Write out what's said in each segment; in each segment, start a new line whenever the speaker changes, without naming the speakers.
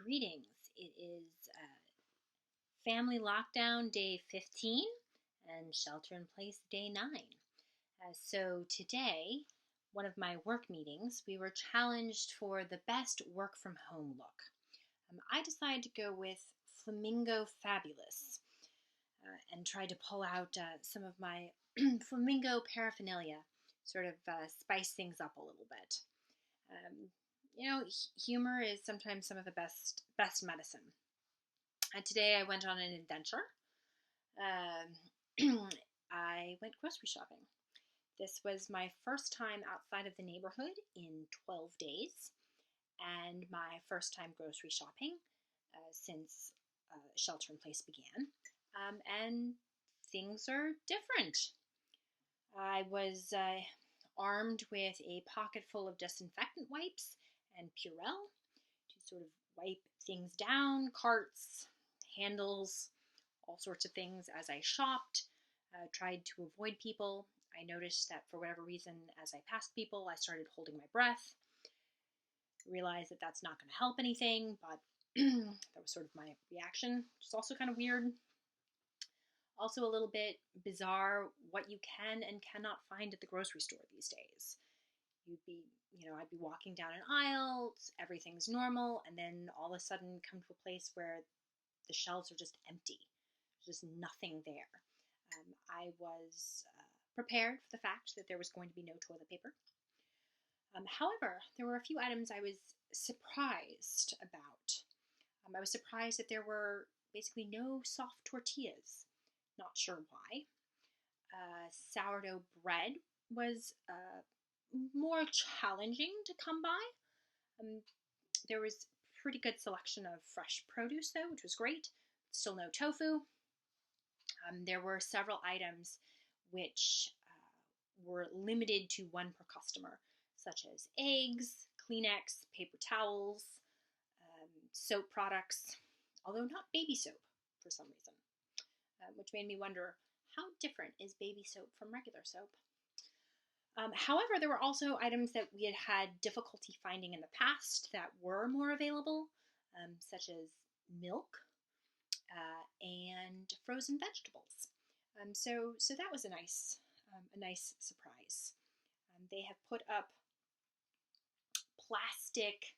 Greetings. It is family lockdown day 15 and shelter in place day 9. So today, one of my work meetings, we were challenged for the best work from home look. I decided to go with Flamingo Fabulous and tried to pull out some of my Flamingo paraphernalia, sort of spice things up a little bit. Humor is sometimes some of the best medicine. Today I went on an adventure. I went grocery shopping. This was my first time outside of the neighborhood in 12 days, and my first time grocery shopping since shelter in place began. And things are different. I was armed with a pocket full of disinfectant wipes and Purell to sort of wipe things down, carts, handles, all sorts of things as I shopped. Tried to avoid people. I noticed that for whatever reason, as I passed people, I started holding my breath. Realized that that's not going to help anything, but that was sort of my reaction, which is also kind of weird. Also a little bit bizarre what you can and cannot find at the grocery store these days. I'd be walking down an aisle, everything's normal, and then all of a sudden come to a place where the shelves are just empty. There's just nothing there. I was prepared for the fact that there was going to be no toilet paper. However, there were a few items I was surprised about. I was surprised that there were basically no soft tortillas. Not sure why. Sourdough bread was more challenging to come by. There was pretty good selection of fresh produce though, which was great. Still no tofu. There were several items which were limited to one per customer, such as eggs, Kleenex, paper towels, soap products, although not baby soap for some reason, which made me wonder, how different is baby soap from regular soap? However, there were also items that we had had difficulty finding in the past that were more available, such as milk and frozen vegetables. So that was a nice surprise. They have put up plastic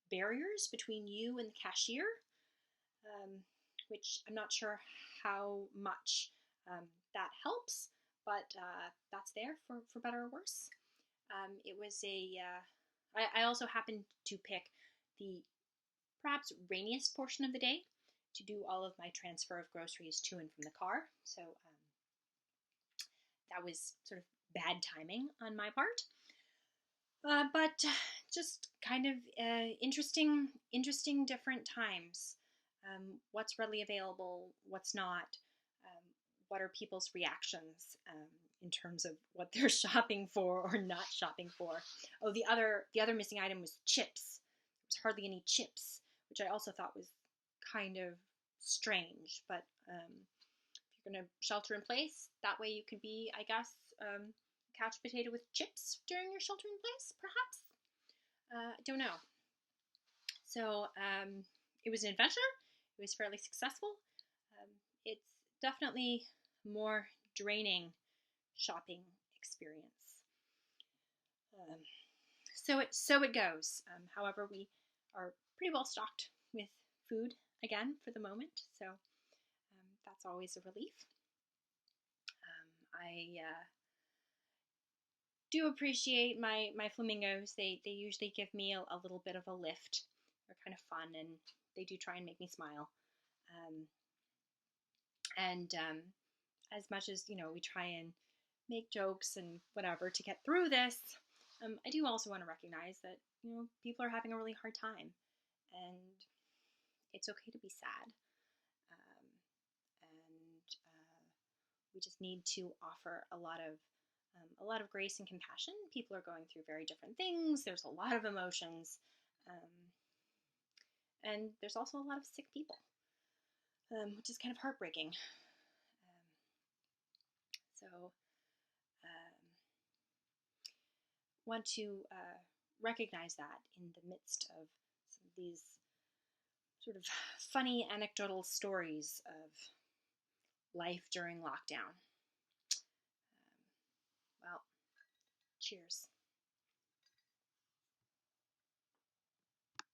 barriers between you and the cashier, which I'm not sure how much that helps, but that's there for better or worse. It was I also happened to pick the perhaps rainiest portion of the day to do all of my transfer of groceries to and from the car. So that was sort of bad timing on my part. But just kind of interesting different times. What's readily available, what's not, what are people's reactions in terms of what they're shopping for or not shopping for. Oh, the other missing item was chips. There was hardly any chips, which I also thought was kind of strange, but if you're going to shelter in place, that way you could be, I guess, couch potato with chips during your shelter in place, perhaps? I don't know. So it was an adventure. It was fairly successful. It's definitely more draining shopping experience. So it goes. However, we are pretty well stocked with food again for the moment, so that's always a relief. I do appreciate my flamingos. They usually give me a little bit of a lift. They're kind of fun, and they do try and make me smile. As much as, we try and make jokes and whatever to get through this, I do also want to recognize that, people are having a really hard time, and it's okay to be sad. We just need to offer a lot of grace and compassion. People are going through very different things. There's a lot of emotions, and there's also a lot of sick people, which is kind of heartbreaking. So want to recognize that in the midst of some of these sort of funny anecdotal stories of life during lockdown. Well, cheers.